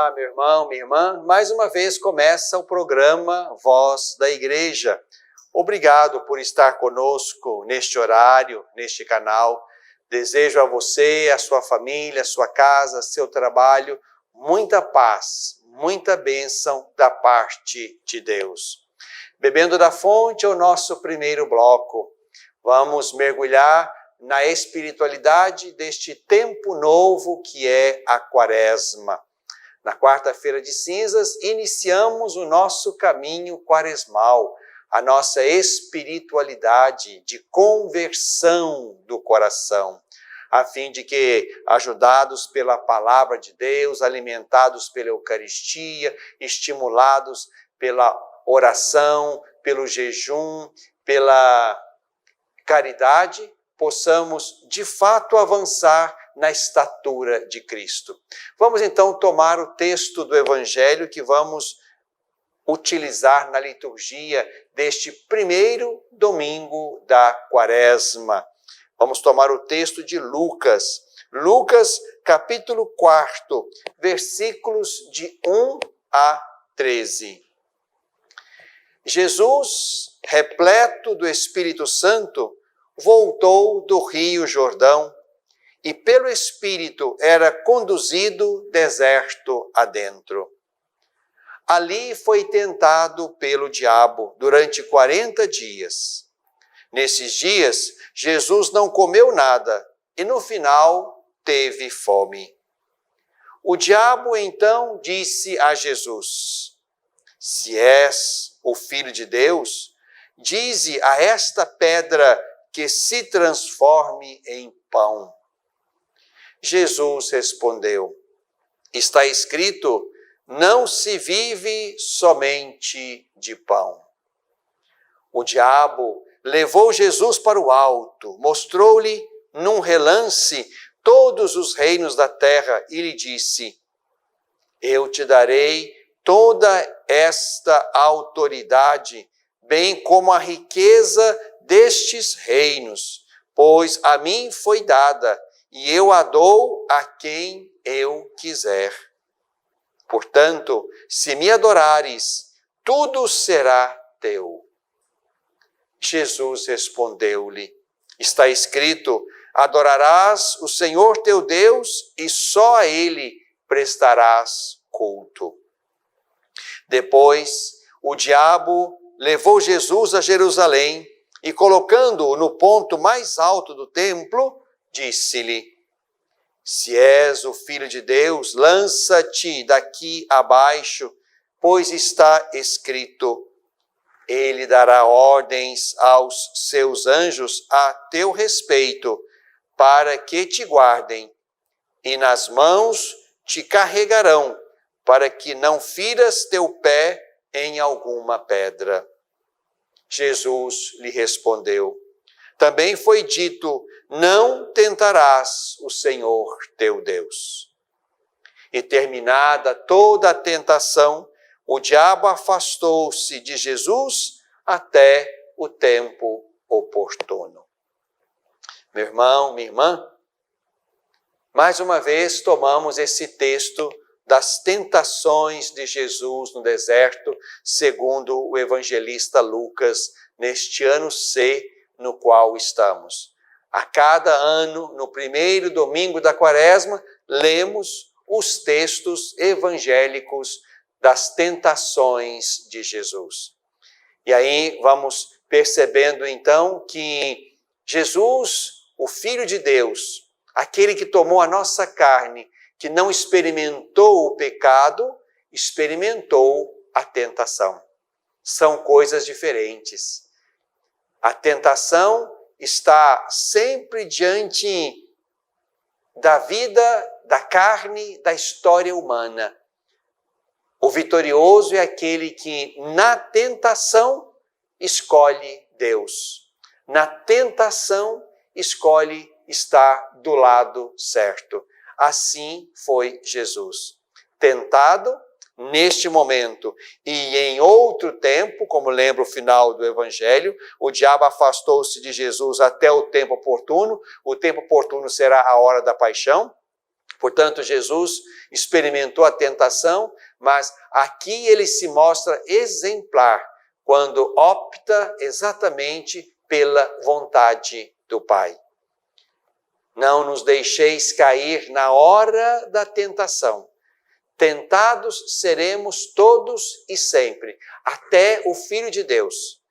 Olá, meu irmão, minha irmã. Mais uma vez começa o programa Voz da Igreja. Obrigado por estar conosco neste horário, neste canal. Desejo a você, a sua família, a sua casa, seu trabalho, muita paz, muita bênção da parte de Deus. Bebendo da fonte é o nosso primeiro bloco. Vamos mergulhar na espiritualidade deste tempo novo que é a Quaresma. Na quarta-feira de cinzas, iniciamos o nosso caminho quaresmal, a nossa espiritualidade de conversão do coração, a fim de que, ajudados pela palavra de Deus, alimentados pela Eucaristia, estimulados pela oração, pelo jejum, pela caridade, possamos de fato avançar na estatura de Cristo. Vamos então tomar o texto do Evangelho que vamos utilizar na liturgia deste primeiro domingo da Quaresma. Vamos tomar o texto de Lucas. Lucas, capítulo 4, versículos de 1 a 13. Jesus, repleto do Espírito Santo, voltou do Rio Jordão e pelo Espírito era conduzido deserto adentro. Ali foi tentado pelo diabo durante 40 dias. Nesses dias, Jesus não comeu nada e no final teve fome. O diabo então disse a Jesus: se és o Filho de Deus, dize a esta pedra que se transforme em pão. Jesus respondeu: está escrito, não se vive somente de pão. O diabo levou Jesus para o alto, mostrou-lhe num relance todos os reinos da terra e lhe disse: eu te darei toda esta autoridade, bem como a riqueza destes reinos, pois a mim foi dada, e eu a dou a quem eu quiser. Portanto, se me adorares, tudo será teu. Jesus respondeu-lhe: está escrito, adorarás o Senhor teu Deus e só a Ele prestarás culto. Depois, o diabo levou Jesus a Jerusalém e, colocando-o no ponto mais alto do templo, disse-lhe: se és o Filho de Deus, lança-te daqui abaixo, pois está escrito, ele dará ordens aos seus anjos a teu respeito, para que te guardem, e nas mãos te carregarão, para que não firas teu pé em alguma pedra. Jesus lhe respondeu: também foi dito, não tentarás o Senhor teu Deus. E terminada toda a tentação, o diabo afastou-se de Jesus até o tempo oportuno. Meu irmão, minha irmã, mais uma vez tomamos esse texto das tentações de Jesus no deserto, segundo o evangelista Lucas, neste ano C no qual estamos. A cada ano, no primeiro domingo da Quaresma, lemos os textos evangélicos das tentações de Jesus. E aí vamos percebendo então que Jesus, o Filho de Deus, aquele que tomou a nossa carne, que não experimentou o pecado, experimentou a tentação. São coisas diferentes. A tentação está sempre diante da vida, da carne, da história humana. O vitorioso é aquele que, na tentação, escolhe Deus. Na tentação, escolhe estar do lado certo. Assim foi Jesus. Tentado neste momento e em outro tempo, como lembra o final do Evangelho, o diabo afastou-se de Jesus até o tempo oportuno. O tempo oportuno será a hora da paixão. Portanto, Jesus experimentou a tentação, mas aqui ele se mostra exemplar quando opta exatamente pela vontade do Pai. Não nos deixeis cair na hora da tentação. Tentados seremos todos e sempre, até o Filho de Deus.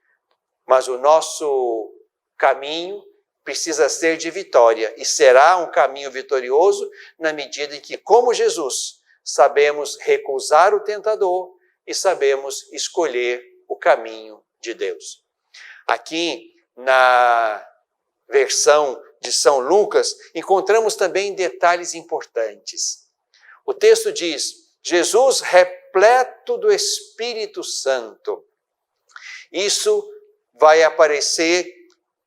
Mas o nosso caminho precisa ser de vitória e será um caminho vitorioso na medida em que, como Jesus, sabemos recusar o tentador e sabemos escolher o caminho de Deus. Aqui na versão de São Lucas, encontramos também detalhes importantes. O texto diz: Jesus repleto do Espírito Santo. Isso vai aparecer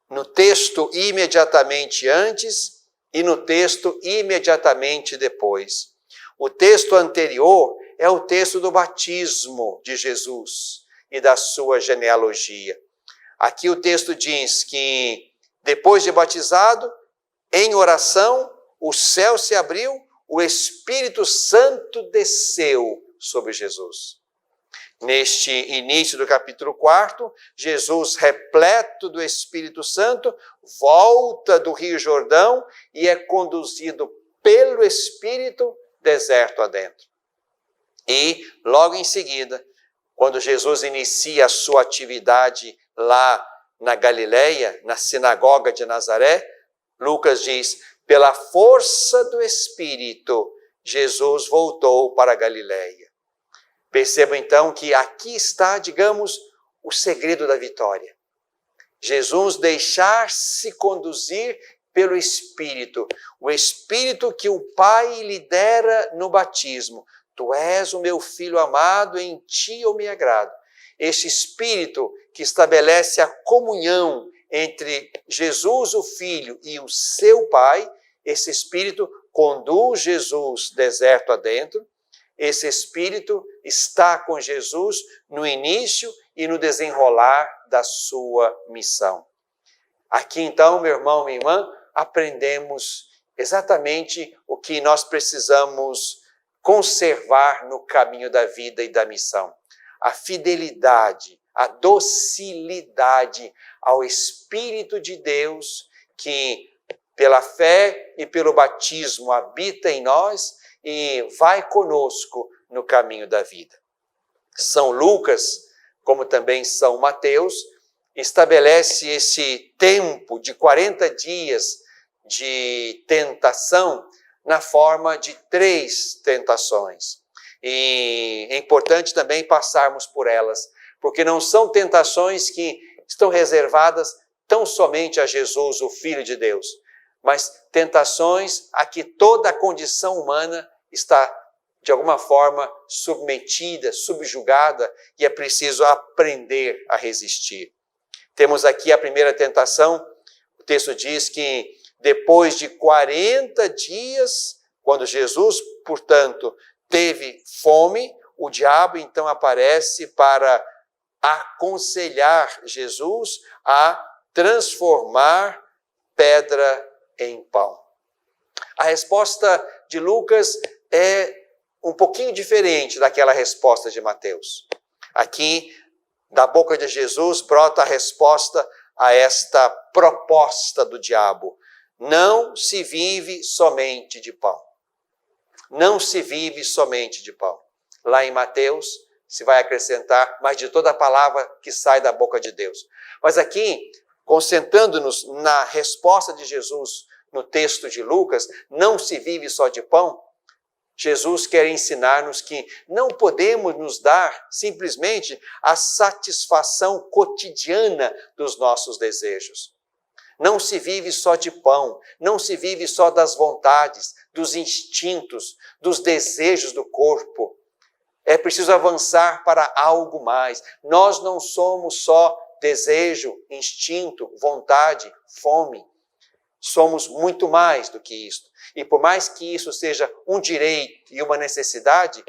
no texto imediatamente antes e no texto imediatamente depois. O texto anterior é o texto do batismo de Jesus e da sua genealogia. Aqui o texto diz que depois de batizado, em oração, o céu se abriu, o Espírito Santo desceu sobre Jesus. Neste início do capítulo 4, Jesus, repleto do Espírito Santo, volta do Rio Jordão e é conduzido pelo Espírito deserto adentro. E, logo em seguida, quando Jesus inicia a sua atividade lá na Galileia, na sinagoga de Nazaré, Lucas diz: pela força do Espírito, Jesus voltou para a Galileia. Percebam então que aqui está, digamos, o segredo da vitória. Jesus deixar-se conduzir pelo Espírito, o Espírito que o Pai lhe dera no batismo. Tu és o meu Filho amado, em ti eu me agrado. Este Espírito que estabelece a comunhão entre Jesus, o Filho, e o seu Pai, esse Espírito conduz Jesus deserto adentro. Esse Espírito está com Jesus no início e no desenrolar da sua missão. Aqui então, meu irmão, minha irmã, aprendemos exatamente o que nós precisamos conservar no caminho da vida e da missão. A fidelidade, a docilidade ao Espírito de Deus que, pela fé e pelo batismo, habita em nós e vai conosco no caminho da vida. São Lucas, como também São Mateus, estabelece esse tempo de 40 dias de tentação na forma de 3 tentações. E é importante também passarmos por elas, porque não são tentações que estão reservadas tão somente a Jesus, o Filho de Deus, mas tentações a que toda a condição humana está, de alguma forma, submetida, subjugada, e é preciso aprender a resistir. Temos aqui a primeira tentação. O texto diz que depois de 40 dias, quando Jesus, portanto, teve fome, o diabo então aparece para aconselhar Jesus a transformar pedra em pão. A resposta de Lucas é um pouquinho diferente daquela resposta de Mateus. Aqui, da boca de Jesus, brota a resposta a esta proposta do diabo. Não se vive somente de pão. Não se vive somente de pão. Lá em Mateus, se vai acrescentar, mas de toda a palavra que sai da boca de Deus. Mas aqui, concentrando-nos na resposta de Jesus no texto de Lucas, não se vive só de pão, Jesus quer ensinar-nos que não podemos nos dar simplesmente a satisfação cotidiana dos nossos desejos. Não se vive só de pão, não se vive só das vontades, dos instintos, dos desejos do corpo. É preciso avançar para algo mais. Nós não somos só desejo, instinto, vontade, fome. Somos muito mais do que isso. E por mais que isso seja um direito e uma necessidade,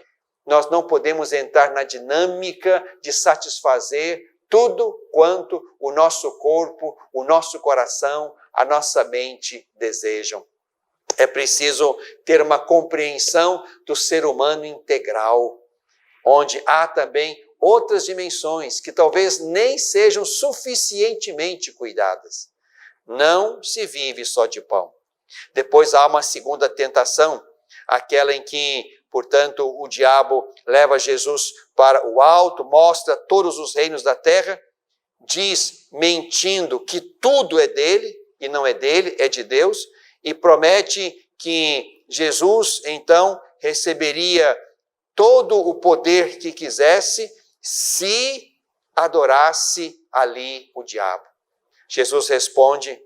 nós não podemos entrar na dinâmica de satisfazer tudo quanto o nosso corpo, o nosso coração, a nossa mente desejam. É preciso ter uma compreensão do ser humano integral, onde há também outras dimensões que talvez nem sejam suficientemente cuidadas. Não se vive só de pão. Depois há uma segunda tentação, aquela em que, portanto, o diabo leva Jesus para o alto, mostra todos os reinos da terra, diz, mentindo, que tudo é dele, e não é dele, é de Deus, e promete que Jesus, então, receberia todo o poder que quisesse se adorasse ali o diabo. Jesus responde,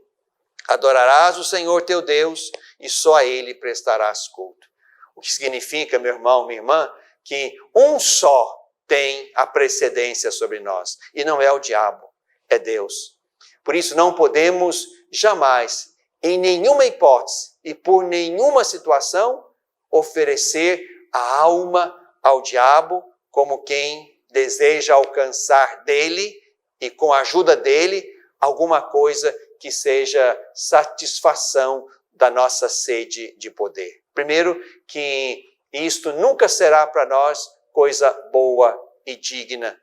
adorarás o Senhor teu Deus e só a Ele prestarás culto. O que significa, meu irmão, minha irmã, que um só tem a precedência sobre nós, e não é o diabo, é Deus. Por isso não podemos jamais, em nenhuma hipótese e por nenhuma situação, oferecer a alma ao diabo como quem deseja alcançar dele e com a ajuda dele alguma coisa que seja satisfação da nossa sede de poder. Primeiro, que isto nunca será para nós coisa boa e digna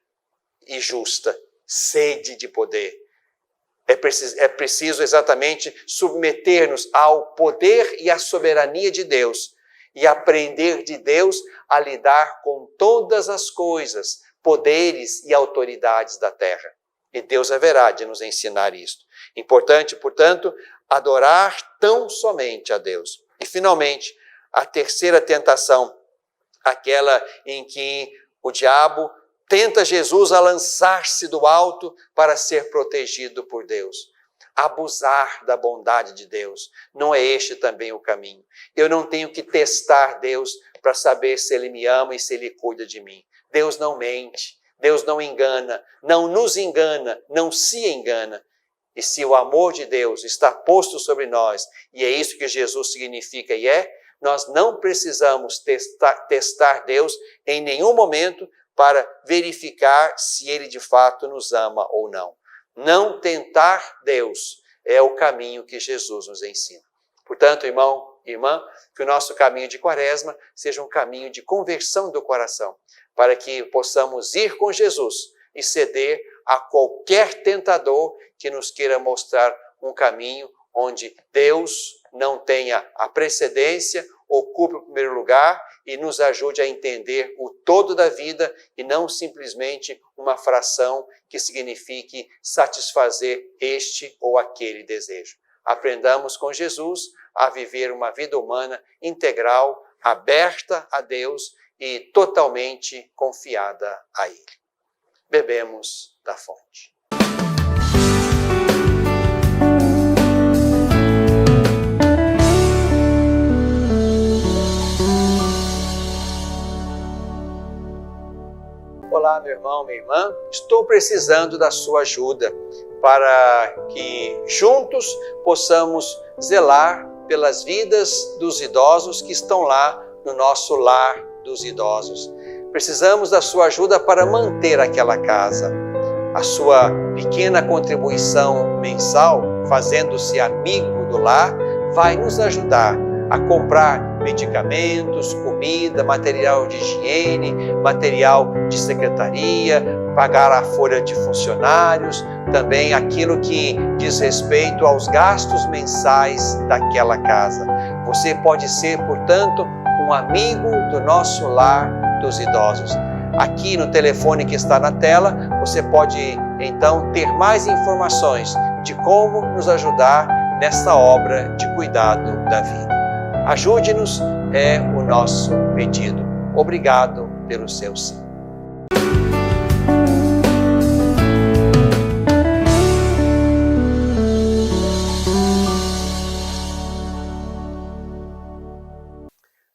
e justa, sede de poder. É preciso exatamente submeter-nos ao poder e à soberania de Deus e aprender de Deus a lidar com todas as coisas, poderes e autoridades da terra. E Deus haverá de nos ensinar isto. Importante, portanto, adorar tão somente a Deus. E, finalmente, a terceira tentação, aquela em que o diabo tenta Jesus a lançar-se do alto para ser protegido por Deus. Abusar da bondade de Deus. Não é este também o caminho. Eu não tenho que testar Deus para saber se Ele me ama e se Ele cuida de mim. Deus não mente, Deus não engana, não nos engana, não se engana. E se o amor de Deus está posto sobre nós, e é isso que Jesus significa e nós não precisamos testar Deus em nenhum momento para verificar se Ele de fato nos ama ou não. Não tentar Deus é o caminho que Jesus nos ensina. Portanto, irmão e irmã, que o nosso caminho de Quaresma seja um caminho de conversão do coração, para que possamos ir com Jesus e ceder a qualquer tentador que nos queira mostrar um caminho onde Deus não tenha a precedência, ocupe o primeiro lugar e nos ajude a entender o todo da vida e não simplesmente uma fração que signifique satisfazer este ou aquele desejo. Aprendamos com Jesus a viver uma vida humana integral, aberta a Deus e totalmente confiada a Ele. Bebemos da fonte. Olá, meu irmão, minha irmã, estou precisando da sua ajuda para que juntos possamos zelar pelas vidas dos idosos que estão lá no nosso lar dos idosos. Precisamos da sua ajuda para manter aquela casa. A sua pequena contribuição mensal, fazendo-se amigo do lar, vai nos ajudar a comprar medicamentos, comida, material de higiene, material de secretaria, pagar a folha de funcionários, também aquilo que diz respeito aos gastos mensais daquela casa. Você pode ser, portanto, um amigo do nosso lar dos idosos. Aqui no telefone que está na tela, você pode então ter mais informações de como nos ajudar nessa obra de cuidado da vida. Ajude-nos, é o nosso pedido. Obrigado pelo seu sim.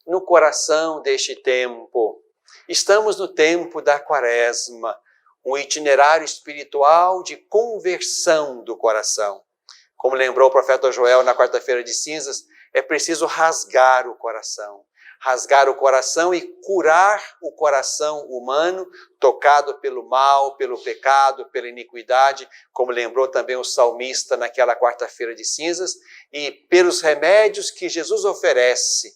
No coração deste tempo, estamos no tempo da Quaresma, um itinerário espiritual de conversão do coração. Como lembrou o profeta Joel na quarta-feira de cinzas, é preciso rasgar o coração. rasgar o coração e curar o coração humano, tocado pelo mal, pelo pecado, pela iniquidade, como lembrou também o salmista naquela quarta-feira de cinzas, e pelos remédios que Jesus oferece,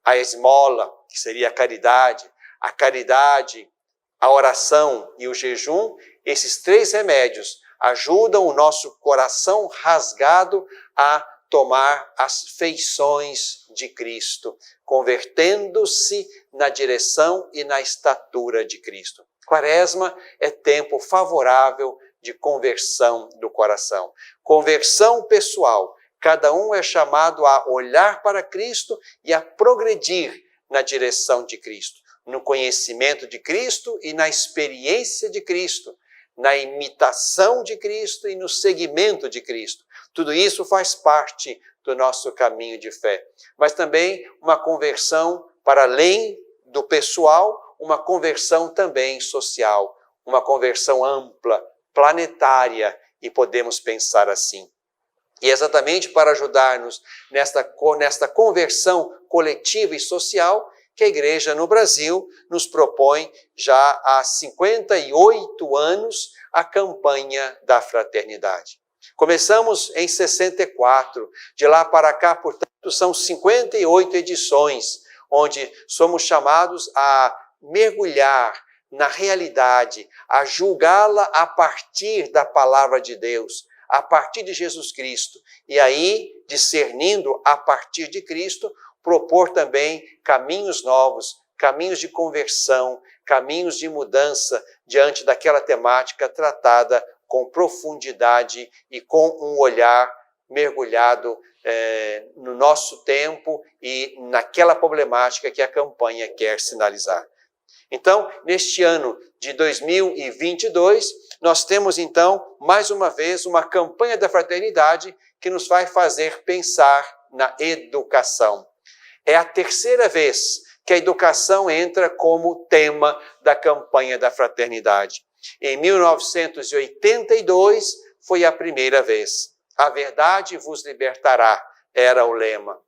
a esmola, que seria a caridade, a oração e o jejum, esses três remédios ajudam o nosso coração rasgado a tomar as feições de Cristo, convertendo-se na direção e na estatura de Cristo. Quaresma é tempo favorável de conversão do coração. Conversão pessoal. Cada um é chamado a olhar para Cristo e a progredir na direção de Cristo, no conhecimento de Cristo e na experiência de Cristo, na imitação de Cristo e no seguimento de Cristo. Tudo isso faz parte do nosso caminho de fé. Mas também uma conversão para além do pessoal, uma conversão também social, uma conversão ampla, planetária, e podemos pensar assim. E exatamente para ajudar-nos nesta conversão coletiva e social, que a Igreja no Brasil nos propõe já há 58 anos a campanha da fraternidade. Começamos em 64, de lá para cá, portanto, são 58 edições, onde somos chamados a mergulhar na realidade, a julgá-la a partir da palavra de Deus, a partir de Jesus Cristo. E aí, discernindo a partir de Cristo, propor também caminhos novos, caminhos de conversão, caminhos de mudança diante daquela temática tratada com profundidade e com um olhar mergulhado no nosso tempo e naquela problemática que a campanha quer sinalizar. Então, neste ano de 2022, nós temos então, mais uma vez, uma campanha da fraternidade que nos vai fazer pensar na educação. É a terceira vez que a educação entra como tema da campanha da fraternidade. Em 1982 foi a primeira vez. A verdade vos libertará, era o lema.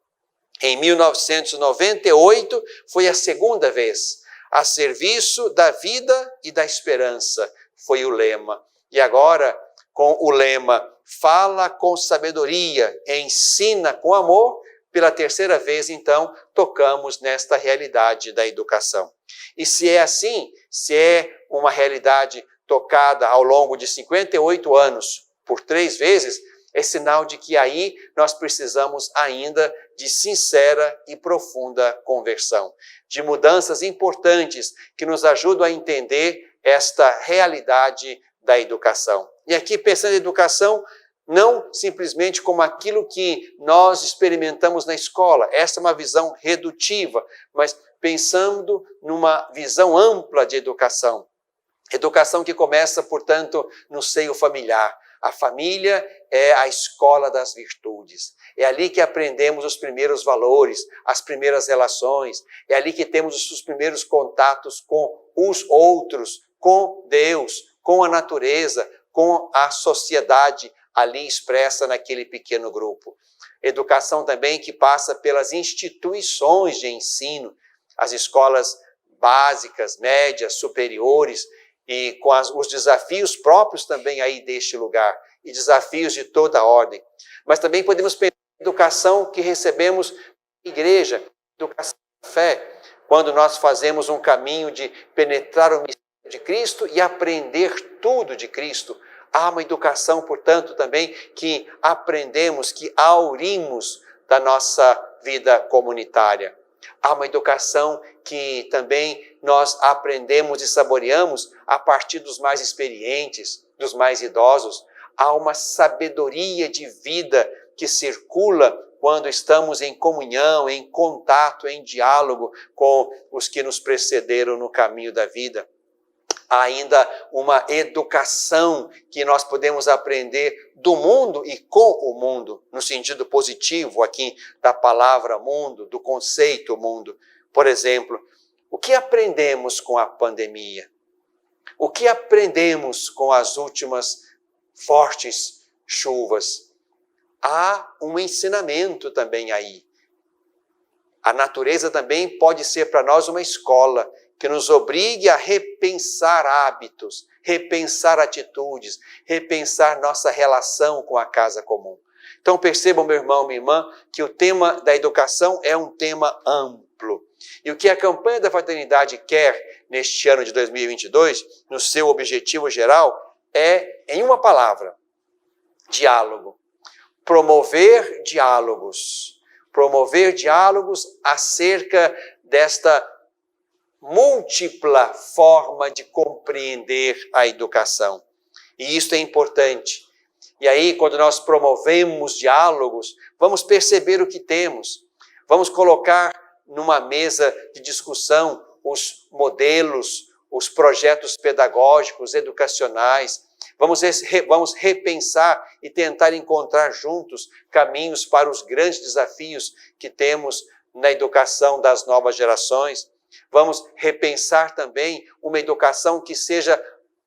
Em 1998 foi a segunda vez. A serviço da vida e da esperança foi o lema. E agora, com o lema fala com sabedoria, ensina com amor, pela terceira vez, então, tocamos nesta realidade da educação. E se é assim, se é uma realidade tocada ao longo de 58 anos, por 3 vezes, é sinal de que aí nós precisamos ainda de sincera e profunda conversão, de mudanças importantes que nos ajudam a entender esta realidade da educação. E aqui, pensando em educação, não simplesmente como aquilo que nós experimentamos na escola, essa é uma visão redutiva, mas pensando numa visão ampla de educação. Educação que começa, portanto, no seio familiar. A família é a escola das virtudes. É ali que aprendemos os primeiros valores, as primeiras relações. É ali que temos os primeiros contatos com os outros, com Deus, com a natureza, com a sociedade ali expressa naquele pequeno grupo. Educação também que passa pelas instituições de ensino, as escolas básicas, médias, superiores, e com os desafios próprios também aí deste lugar, e desafios de toda a ordem. Mas também podemos pensar em educação que recebemos na igreja, educação da fé, quando nós fazemos um caminho de penetrar o mistério de Cristo e aprender tudo de Cristo. Há uma educação, portanto, também que aprendemos, que aurimos da nossa vida comunitária. Há uma educação que também nós aprendemos e saboreamos a partir dos mais experientes, dos mais idosos. Há uma sabedoria de vida que circula quando estamos em comunhão, em contato, em diálogo com os que nos precederam no caminho da vida. Há ainda uma educação que nós podemos aprender do mundo e com o mundo, no sentido positivo aqui da palavra mundo, do conceito mundo. Por exemplo, o que aprendemos com a pandemia? O que aprendemos com as últimas fortes chuvas? Há um ensinamento também aí. A natureza também pode ser para nós uma escola que nos obrigue a repensar hábitos, repensar atitudes, repensar nossa relação com a casa comum. Então percebam, meu irmão, minha irmã, que o tema da educação é um tema amplo. E o que a campanha da fraternidade quer neste ano de 2022, no seu objetivo geral, é, em uma palavra, diálogo. Promover diálogos acerca desta múltipla forma de compreender a educação. E isso é importante. E aí, quando nós promovemos diálogos, vamos perceber o que temos. Vamos colocar numa mesa de discussão os modelos, os projetos pedagógicos, educacionais. Vamos repensar e tentar encontrar juntos caminhos para os grandes desafios que temos na educação das novas gerações. Vamos repensar também uma educação que seja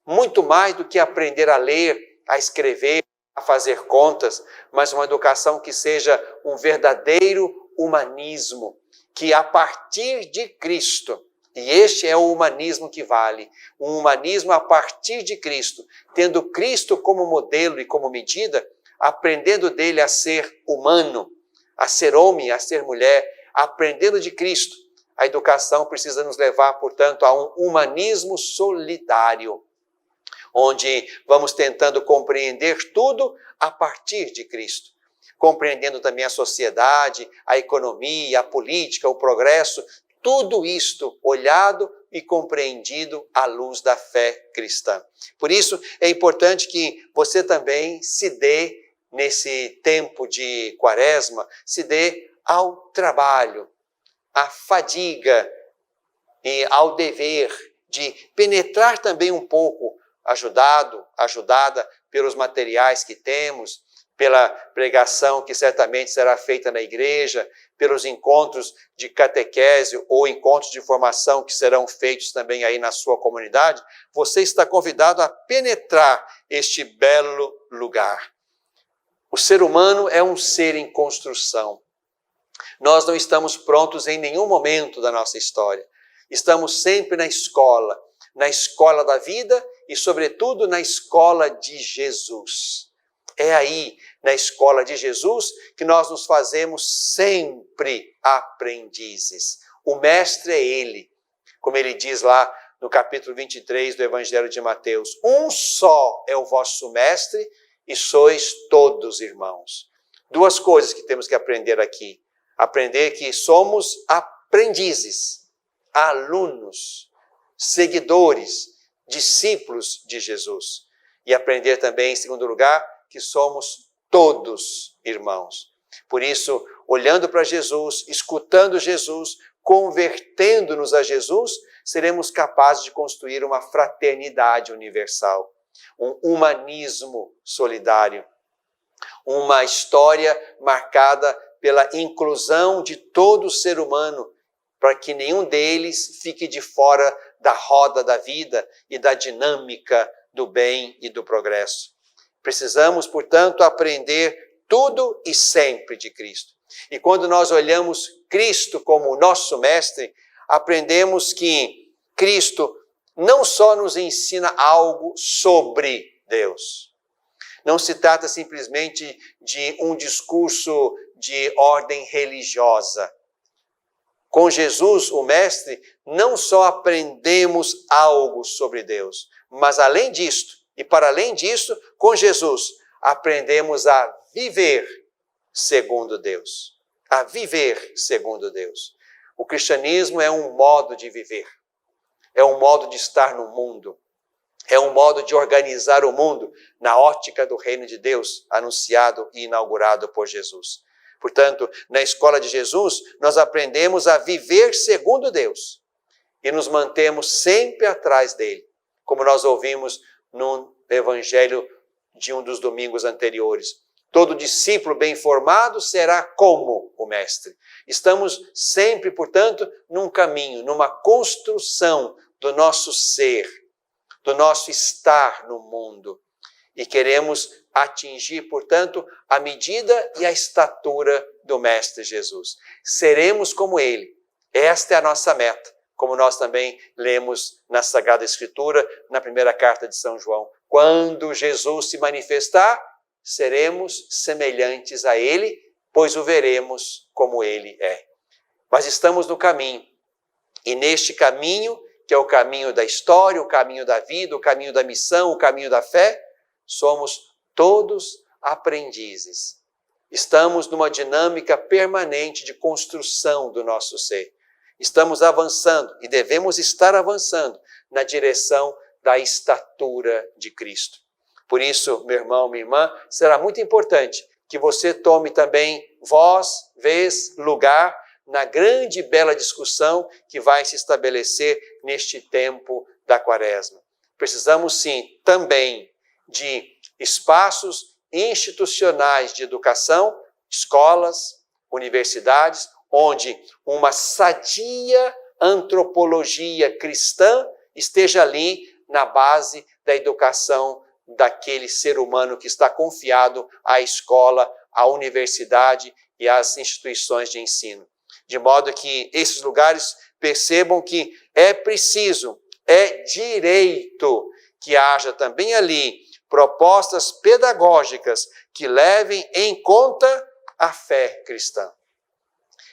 muito mais do que aprender a ler, a escrever, a fazer contas, mas uma educação que seja um verdadeiro humanismo, que a partir de Cristo, e este é o humanismo que vale, um humanismo a partir de Cristo, tendo Cristo como modelo e como medida, aprendendo dele a ser humano, a ser homem, a ser mulher, aprendendo de Cristo. A educação precisa nos levar, portanto, a um humanismo solidário, onde vamos tentando compreender tudo a partir de Cristo, compreendendo também a sociedade, a economia, a política, o progresso, tudo isto olhado e compreendido à luz da fé cristã. Por isso, é importante que você também se dê, nesse tempo de quaresma, se dê ao trabalho, à fadiga e ao dever de penetrar também um pouco, ajudada pelos materiais que temos, pela pregação que certamente será feita na igreja, pelos encontros de catequese ou encontros de formação que serão feitos também aí na sua comunidade, você está convidado a penetrar este belo lugar. O ser humano é um ser em construção. Nós não estamos prontos em nenhum momento da nossa história. Estamos sempre na escola da vida e, sobretudo, na escola de Jesus. É aí, na escola de Jesus, que nós nos fazemos sempre aprendizes. O mestre é ele, como ele diz lá no capítulo 23 do Evangelho de Mateus. Um só é o vosso mestre e sois todos irmãos. Duas coisas que temos que aprender aqui. Aprender que somos aprendizes, alunos, seguidores, discípulos de Jesus. E aprender também, em segundo lugar, que somos todos irmãos. Por isso, olhando para Jesus, escutando Jesus, convertendo-nos a Jesus, seremos capazes de construir uma fraternidade universal, um humanismo solidário, uma história marcada pela inclusão de todo ser humano, para que nenhum deles fique de fora da roda da vida e da dinâmica do bem e do progresso. Precisamos, portanto, aprender tudo e sempre de Cristo. E quando nós olhamos Cristo como o nosso mestre, aprendemos que Cristo não só nos ensina algo sobre Deus. Não se trata simplesmente de um discurso de ordem religiosa. Com Jesus, o mestre, não só aprendemos algo sobre Deus, mas além disto, e para além disso, com Jesus, aprendemos a viver segundo Deus. A viver segundo Deus. O cristianismo é um modo de viver. É um modo de estar no mundo. É um modo de organizar o mundo na ótica do reino de Deus, anunciado e inaugurado por Jesus. Portanto, na escola de Jesus, nós aprendemos a viver segundo Deus e nos mantemos sempre atrás dele, como nós ouvimos no evangelho de um dos domingos anteriores. Todo discípulo bem formado será como o mestre. Estamos sempre, portanto, num caminho, numa construção do nosso ser, do nosso estar no mundo. E queremos atingir, portanto, a medida e a estatura do Mestre Jesus. Seremos como Ele. Esta é a nossa meta, como nós também lemos na Sagrada Escritura, na primeira carta de São João. Quando Jesus se manifestar, seremos semelhantes a Ele, pois o veremos como Ele é. Mas estamos no caminho, e neste caminho, que é o caminho da história, o caminho da vida, o caminho da missão, o caminho da fé, somos todos aprendizes. Estamos numa dinâmica permanente de construção do nosso ser. Estamos avançando e devemos estar avançando na direção da estatura de Cristo. Por isso, meu irmão, minha irmã, será muito importante que você tome também voz, vez, lugar na grande e bela discussão que vai se estabelecer neste tempo da Quaresma. Precisamos, sim, também de espaços institucionais de educação, escolas, universidades, onde uma sadia antropologia cristã esteja ali na base da educação daquele ser humano que está confiado à escola, à universidade e às instituições de ensino. De modo que esses lugares percebam que é preciso, é direito que haja também ali propostas pedagógicas que levem em conta a fé cristã.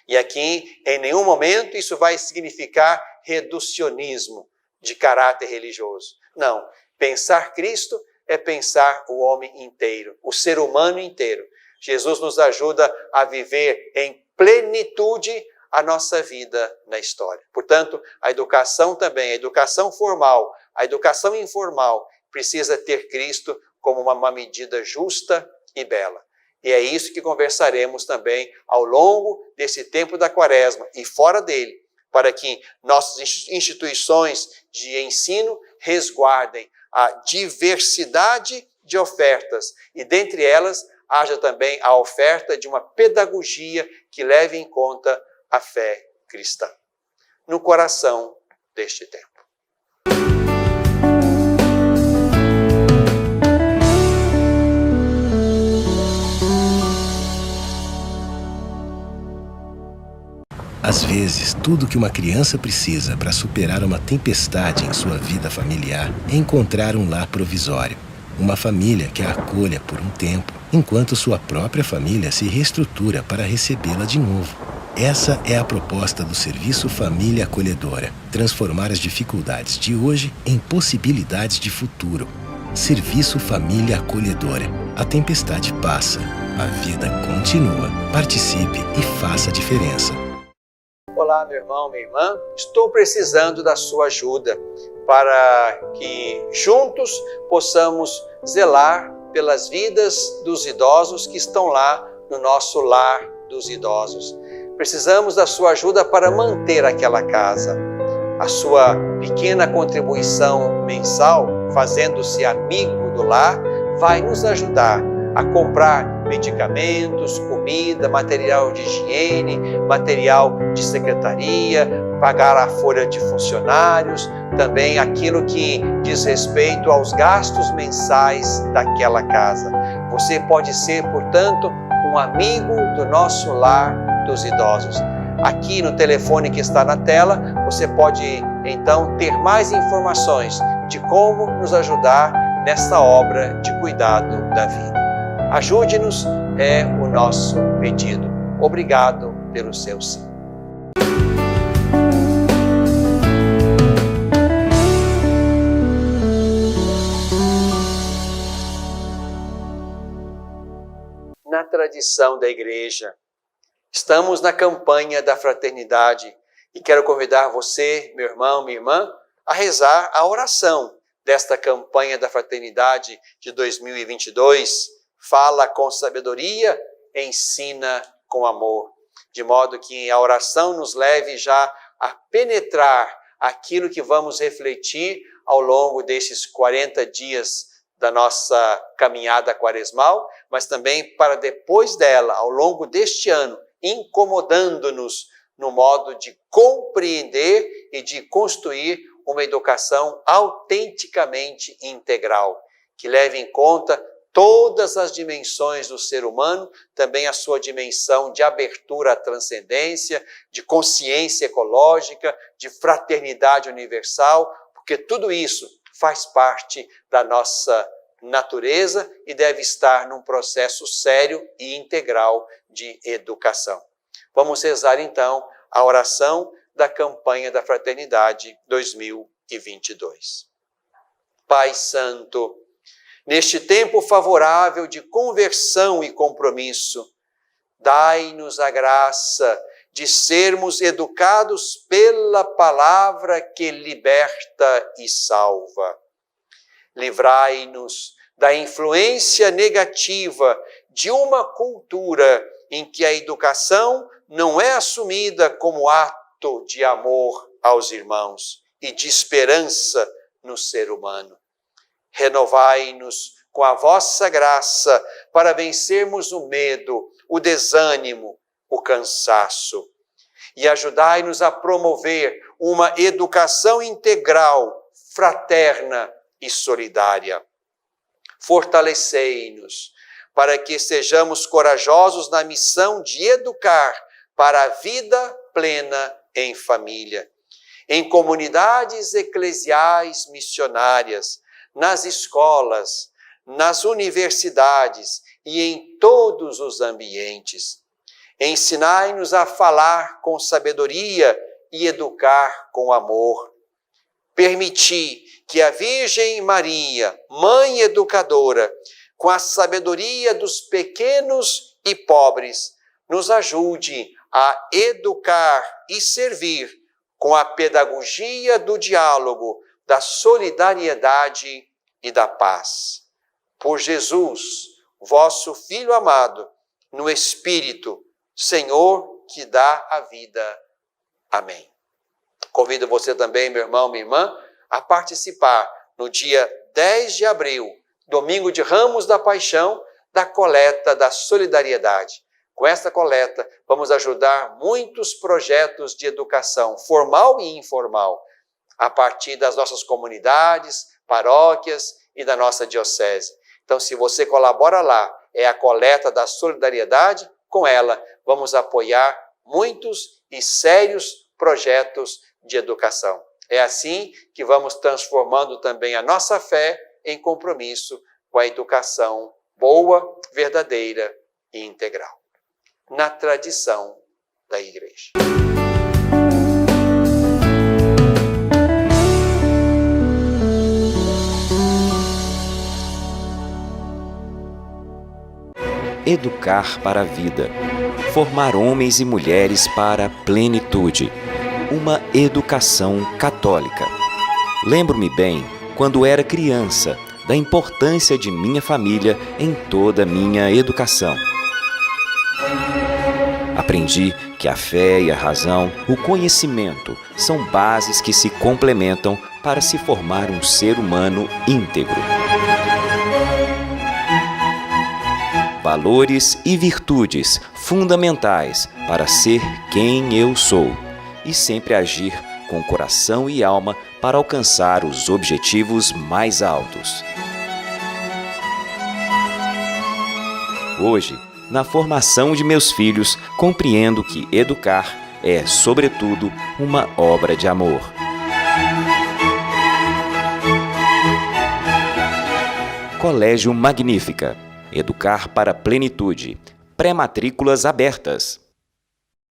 E aqui, em nenhum momento, isso vai significar reducionismo de caráter religioso. Não, pensar Cristo é pensar o homem inteiro, o ser humano inteiro. Jesus nos ajuda a viver em plenitude a nossa vida na história. Portanto, a educação também, a educação formal, a educação informal, precisa ter Cristo como uma medida justa e bela. E é isso que conversaremos também ao longo desse tempo da Quaresma e fora dele, para que nossas instituições de ensino resguardem a diversidade de ofertas e, dentre elas, haja também a oferta de uma pedagogia que leve em conta a fé cristã, no coração deste tempo. Às vezes, tudo que uma criança precisa para superar uma tempestade em sua vida familiar é encontrar um lar provisório. Uma família que a acolha por um tempo, enquanto sua própria família se reestrutura para recebê-la de novo. Essa é a proposta do Serviço Família Acolhedora. Transformar as dificuldades de hoje em possibilidades de futuro. Serviço Família Acolhedora. A tempestade passa, a vida continua. Participe e faça a diferença. Olá, meu irmão, minha irmã. Estou precisando da sua ajuda para que juntos possamos zelar pelas vidas dos idosos que estão lá no nosso lar dos idosos. Precisamos da sua ajuda para manter aquela casa. A sua pequena contribuição mensal, fazendo-se amigo do lar, vai nos ajudar a comprar medicamentos, comida, material de higiene, material de secretaria, pagar a folha de funcionários, também aquilo que diz respeito aos gastos mensais daquela casa. Você pode ser, portanto, um amigo do nosso lar dos idosos. Aqui no telefone que está na tela, você pode então ter mais informações de como nos ajudar nessa obra de cuidado da vida. Ajude-nos, é o nosso pedido. Obrigado pelo seu sim. Na tradição da Igreja, estamos na campanha da fraternidade e quero convidar você, meu irmão, minha irmã, a rezar a oração desta campanha da fraternidade de 2022. Fala com sabedoria, ensina com amor, de modo que a oração nos leve já a penetrar aquilo que vamos refletir ao longo desses 40 dias da nossa caminhada quaresmal, mas também para depois dela, ao longo deste ano, incomodando-nos no modo de compreender e de construir uma educação autenticamente integral, que leve em conta todas as dimensões do ser humano, também a sua dimensão de abertura à transcendência, de consciência ecológica, de fraternidade universal, porque tudo isso faz parte da nossa natureza e deve estar num processo sério e integral de educação. Vamos rezar então a oração da campanha da Fraternidade 2022. Pai Santo, neste tempo favorável de conversão e compromisso, dai-nos a graça de sermos educados pela palavra que liberta e salva. Livrai-nos da influência negativa de uma cultura em que a educação não é assumida como ato de amor aos irmãos e de esperança no ser humano. Renovai-nos com a vossa graça para vencermos o medo, o desânimo, o cansaço. E ajudai-nos a promover uma educação integral, fraterna e solidária. Fortalecei-nos para que sejamos corajosos na missão de educar para a vida plena em família, em comunidades eclesiais missionárias, nas escolas, nas universidades e em todos os ambientes. Ensinai-nos a falar com sabedoria e educar com amor. Permiti que a Virgem Maria, Mãe Educadora, com a sabedoria dos pequenos e pobres, nos ajude a educar e servir com a pedagogia do diálogo, da solidariedade e da paz. Por Jesus, vosso Filho amado, no Espírito, Senhor que dá a vida. Amém. Convido você também, meu irmão, minha irmã, a participar no dia 10 de abril, domingo de Ramos da Paixão, da coleta da solidariedade. Com esta coleta, vamos ajudar muitos projetos de educação formal e informal, a partir das nossas comunidades, paróquias e da nossa diocese. Então, se você colabora lá, é a coleta da solidariedade, com ela vamos apoiar muitos e sérios projetos de educação. É assim que vamos transformando também a nossa fé em compromisso com a educação boa, verdadeira e integral, na tradição da Igreja. Educar para a vida. Formar homens e mulheres para a plenitude. Uma educação católica. Lembro-me bem, quando era criança, da importância de minha família em toda a minha educação. Aprendi que a fé e a razão, o conhecimento, são bases que se complementam para se formar um ser humano íntegro. Valores e virtudes fundamentais para ser quem eu sou e sempre agir com coração e alma para alcançar os objetivos mais altos. Hoje, na formação de meus filhos, compreendo que educar é, sobretudo, uma obra de amor. Colégio Magnífica. Educar para a plenitude. Pré-matrículas abertas.